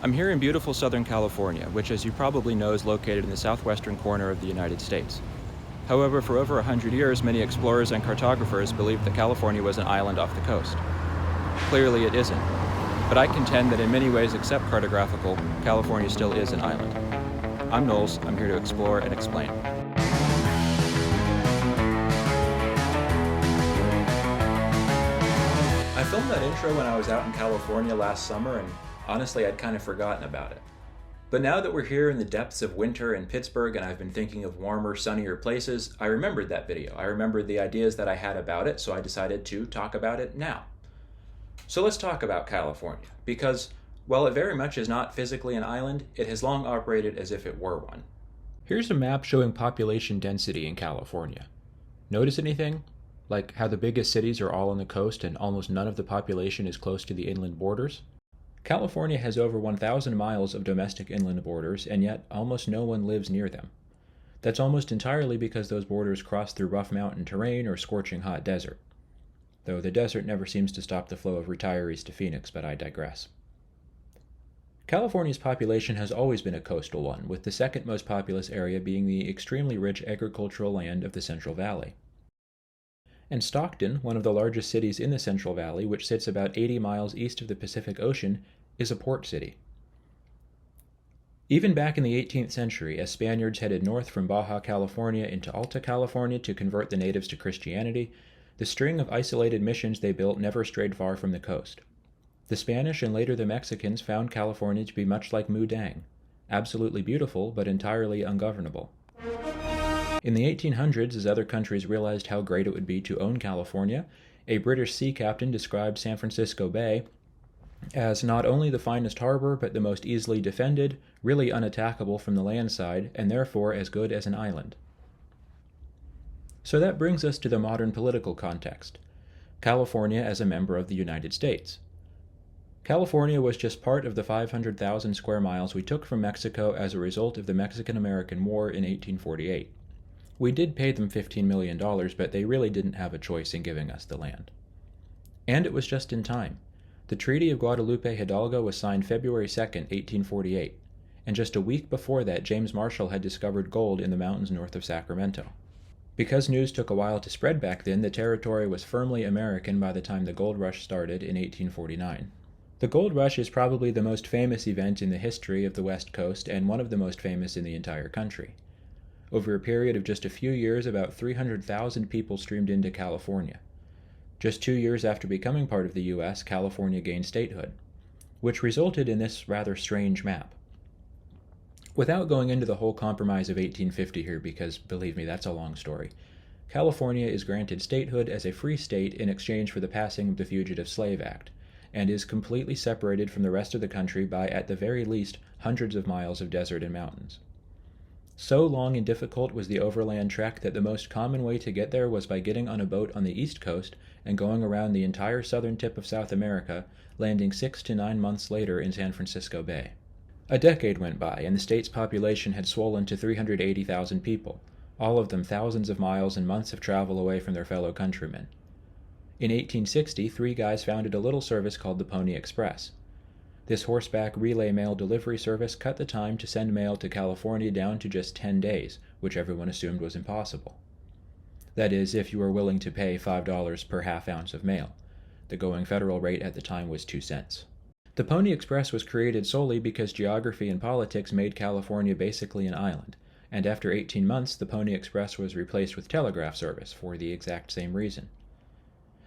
I'm here in beautiful Southern California, which as you probably know is located in the southwestern corner of the United States. However, for over 100 years, many explorers and cartographers believed that California was an island off the coast. Clearly it isn't, but I contend that in many ways except cartographical, California still is an island. I'm Knowles, I'm here to explore and explain. I filmed that intro when I was out in California last summer, and honestly I'd kind of forgotten about it. But now that we're here in the depths of winter in Pittsburgh and I've been thinking of warmer, sunnier places, I remembered that video. I remembered the ideas that I had about it, so I decided to talk about it now. So let's talk about California, because while it very much is not physically an island, it has long operated as if it were one. Here's a map showing population density in California. Notice anything? Like how the biggest cities are all on the coast and almost none of the population is close to the inland borders? California has over 1,000 miles of domestic inland borders, and yet almost no one lives near them. That's almost entirely because those borders cross through rough mountain terrain or scorching hot desert. Though the desert never seems to stop the flow of retirees to Phoenix, but I digress. California's population has always been a coastal one, with the second most populous area being the extremely rich agricultural land of the Central Valley. And Stockton, one of the largest cities in the Central Valley, which sits about 80 miles east of the Pacific Ocean, is a port city. Even back in the 18th century, as Spaniards headed north from Baja California into Alta California to convert the natives to Christianity, the string of isolated missions they built never strayed far from the coast. The Spanish and later the Mexicans found California to be much like Mudang, absolutely beautiful but entirely ungovernable. In the 1800s, as other countries realized how great it would be to own California, a British sea captain described San Francisco Bay as not only the finest harbor, but the most easily defended, really unattackable from the land side, and therefore as good as an island. So that brings us to the modern political context. California as a member of the United States. California was just part of the 500,000 square miles we took from Mexico as a result of the Mexican-American War in 1848. We did pay them $15 million, but they really didn't have a choice in giving us the land. And it was just in time. The Treaty of Guadalupe Hidalgo was signed February 2, 1848, and just a week before that James Marshall had discovered gold in the mountains north of Sacramento. Because news took a while to spread back then, the territory was firmly American by the time the gold rush started in 1849. The gold rush is probably the most famous event in the history of the West Coast and one of the most famous in the entire country. Over a period of just a few years, about 300,000 people streamed into California. Just 2 years after becoming part of the U.S., California gained statehood, which resulted in this rather strange map. Without going into the whole compromise of 1850 here, because believe me, that's a long story, California is granted statehood as a free state in exchange for the passing of the Fugitive Slave Act, and is completely separated from the rest of the country by, at the very least, hundreds of miles of desert and mountains. So long and difficult was the overland trek that the most common way to get there was by getting on a boat on the East Coast and going around the entire southern tip of South America, landing 6 to 9 months later in San Francisco Bay. A decade went by, and the state's population had swollen to 380,000 people, all of them thousands of miles and months of travel away from their fellow countrymen. In 1860, 3 guys founded a little service called the Pony Express. This horseback relay mail delivery service cut the time to send mail to California down to just 10 days, which everyone assumed was impossible. That is, if you were willing to pay $5 per half ounce of mail. The going federal rate at the time was 2 cents. The Pony Express was created solely because geography and politics made California basically an island, and after 18 months the Pony Express was replaced with telegraph service for the exact same reason.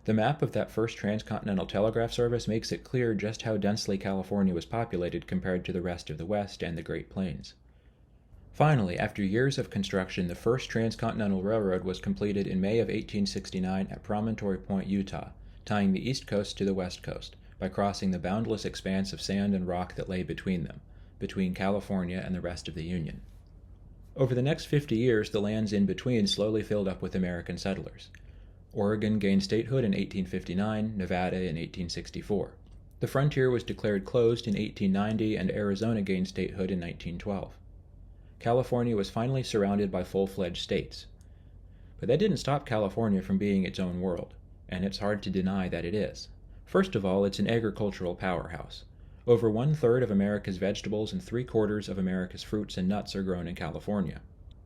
The map of that first transcontinental telegraph service makes it clear just how densely California was populated compared to the rest of the West and the Great Plains. Finally, after years of construction, the first transcontinental railroad was completed in May of 1869 at Promontory Point, Utah, tying the East Coast to the West Coast, by crossing the boundless expanse of sand and rock that lay between them, between California and the rest of the Union. Over the next 50 years, the lands in between slowly filled up with American settlers. Oregon gained statehood in 1859, Nevada in 1864. The frontier was declared closed in 1890, and Arizona gained statehood in 1912. California was finally surrounded by full-fledged states. But that didn't stop California from being its own world, and it's hard to deny that it is. First of all, it's an agricultural powerhouse. Over 1/3 of America's vegetables and 3/4 of America's fruits and nuts are grown in California.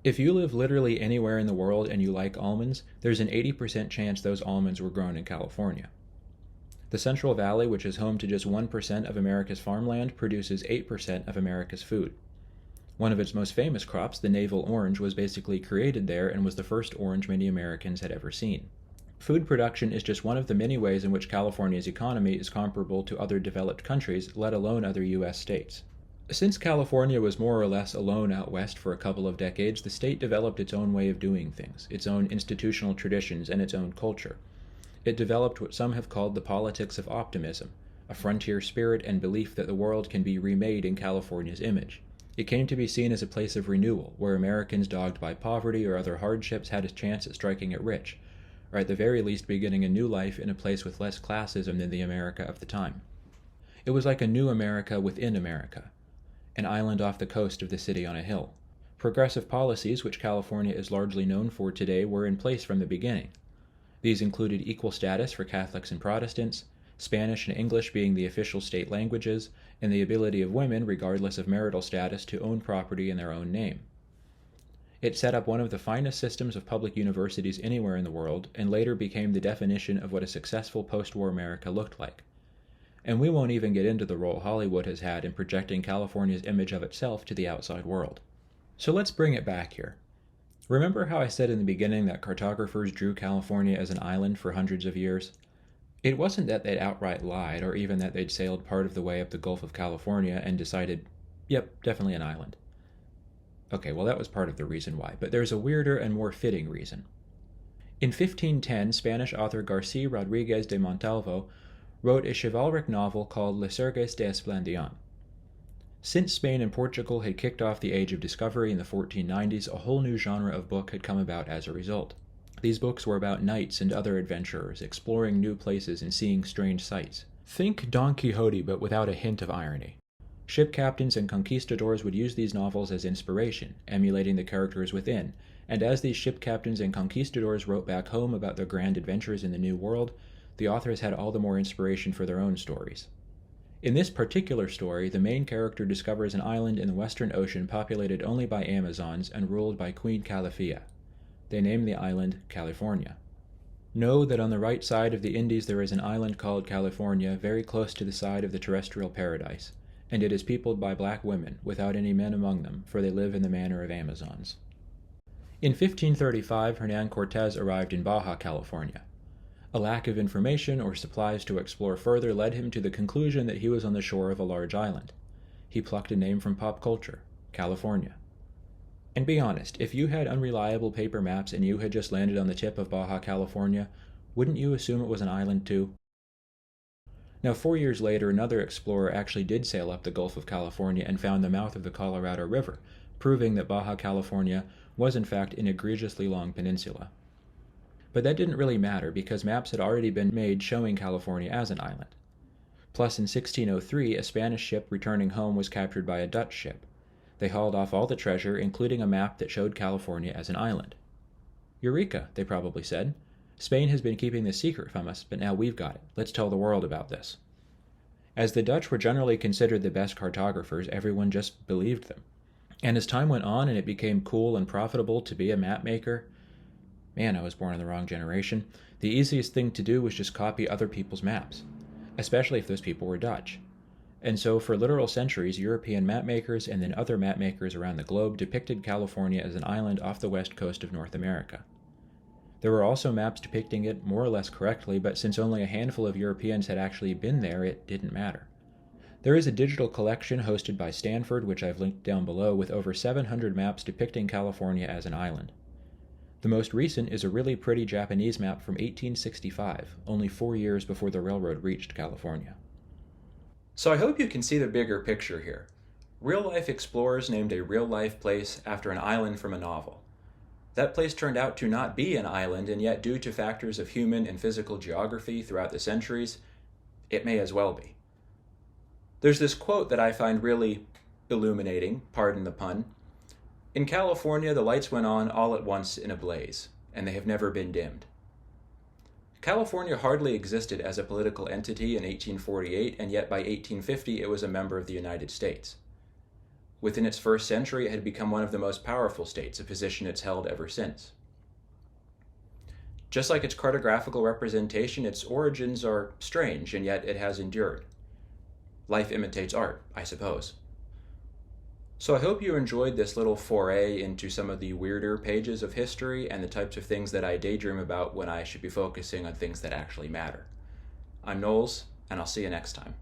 If you live literally anywhere in the world and you like almonds, there's an 80% chance those almonds were grown in California. The Central Valley, which is home to just 1% of America's farmland, produces 8% of America's food. One of its most famous crops, the navel orange, was basically created there and was the first orange many Americans had ever seen. Food production is just one of the many ways in which California's economy is comparable to other developed countries, let alone other U.S. states. Since California was more or less alone out west for a couple of decades, the state developed its own way of doing things, its own institutional traditions, and its own culture. It developed what some have called the politics of optimism, a frontier spirit and belief that the world can be remade in California's image. It came to be seen as a place of renewal, where Americans dogged by poverty or other hardships had a chance at striking it rich, or at the very least beginning a new life in a place with less classism than the America of the time. It was like a new America within America, an island off the coast of the city on a hill. Progressive policies, which California is largely known for today, were in place from the beginning. These included equal status for Catholics and Protestants, Spanish and English being the official state languages, and the ability of women, regardless of marital status, to own property in their own name. It set up one of the finest systems of public universities anywhere in the world, and later became the definition of what a successful post-war America looked like. And we won't even get into the role Hollywood has had in projecting California's image of itself to the outside world. So let's bring it back here. Remember how I said in the beginning that cartographers drew California as an island for hundreds of years? It wasn't that they'd outright lied, or even that they'd sailed part of the way up the Gulf of California and decided, yep, definitely an island. Okay, well that was part of the reason why, but there's a weirder and more fitting reason. In 1510, Spanish author Garcia Rodriguez de Montalvo wrote a chivalric novel called Les Serges d'Esplandian. Since Spain and Portugal had kicked off the Age of Discovery in the 1490s, a whole new genre of book had come about as a result. These books were about knights and other adventurers, exploring new places and seeing strange sights. Think Don Quixote, but without a hint of irony. Ship captains and conquistadors would use these novels as inspiration, emulating the characters within, and as these ship captains and conquistadors wrote back home about their grand adventures in the New World, the authors had all the more inspiration for their own stories. In this particular story, the main character discovers an island in the Western Ocean populated only by Amazons and ruled by Queen Calafia. They name the island California. Know that on the right side of the Indies there is an island called California, very close to the side of the terrestrial paradise, and it is peopled by black women, without any men among them, for they live in the manner of Amazons. In 1535, Hernán Cortés arrived in Baja California. A lack of information or supplies to explore further led him to the conclusion that he was on the shore of a large island. He plucked a name from pop culture, California. And be honest, if you had unreliable paper maps and you had just landed on the tip of Baja California, wouldn't you assume it was an island too? Now, 4 years later, another explorer actually did sail up the Gulf of California and found the mouth of the Colorado River, proving that Baja California was in fact an egregiously long peninsula. But that didn't really matter because maps had already been made showing California as an island. Plus, in 1603, a Spanish ship returning home was captured by a Dutch ship. They hauled off all the treasure, including a map that showed California as an island. Eureka, they probably said. Spain has been keeping this secret from us, but now we've got it. Let's tell the world about this. As the Dutch were generally considered the best cartographers, everyone just believed them. And as time went on and it became cool and profitable to be a map maker, man, I was born in the wrong generation, the easiest thing to do was just copy other people's maps, especially if those people were Dutch. And so for literal centuries, European mapmakers and then other mapmakers around the globe depicted California as an island off the west coast of North America. There were also maps depicting it more or less correctly, but since only a handful of Europeans had actually been there, it didn't matter. There is a digital collection hosted by Stanford, which I've linked down below, with over 700 maps depicting California as an island. The most recent is a really pretty Japanese map from 1865, only 4 years before the railroad reached California. So I hope you can see the bigger picture here. Real-life explorers named a real-life place after an island from a novel. That place turned out to not be an island, and yet due to factors of human and physical geography throughout the centuries, it may as well be. There's this quote that I find really illuminating, pardon the pun. In California, the lights went on all at once in a blaze, and they have never been dimmed. California hardly existed as a political entity in 1848, and yet by 1850 it was a member of the United States. Within its first century, it had become one of the most powerful states, a position it's held ever since. Just like its cartographical representation, its origins are strange, and yet it has endured. Life imitates art, I suppose. So I hope you enjoyed this little foray into some of the weirder pages of history and the types of things that I daydream about when I should be focusing on things that actually matter. I'm Knowles, and I'll see you next time.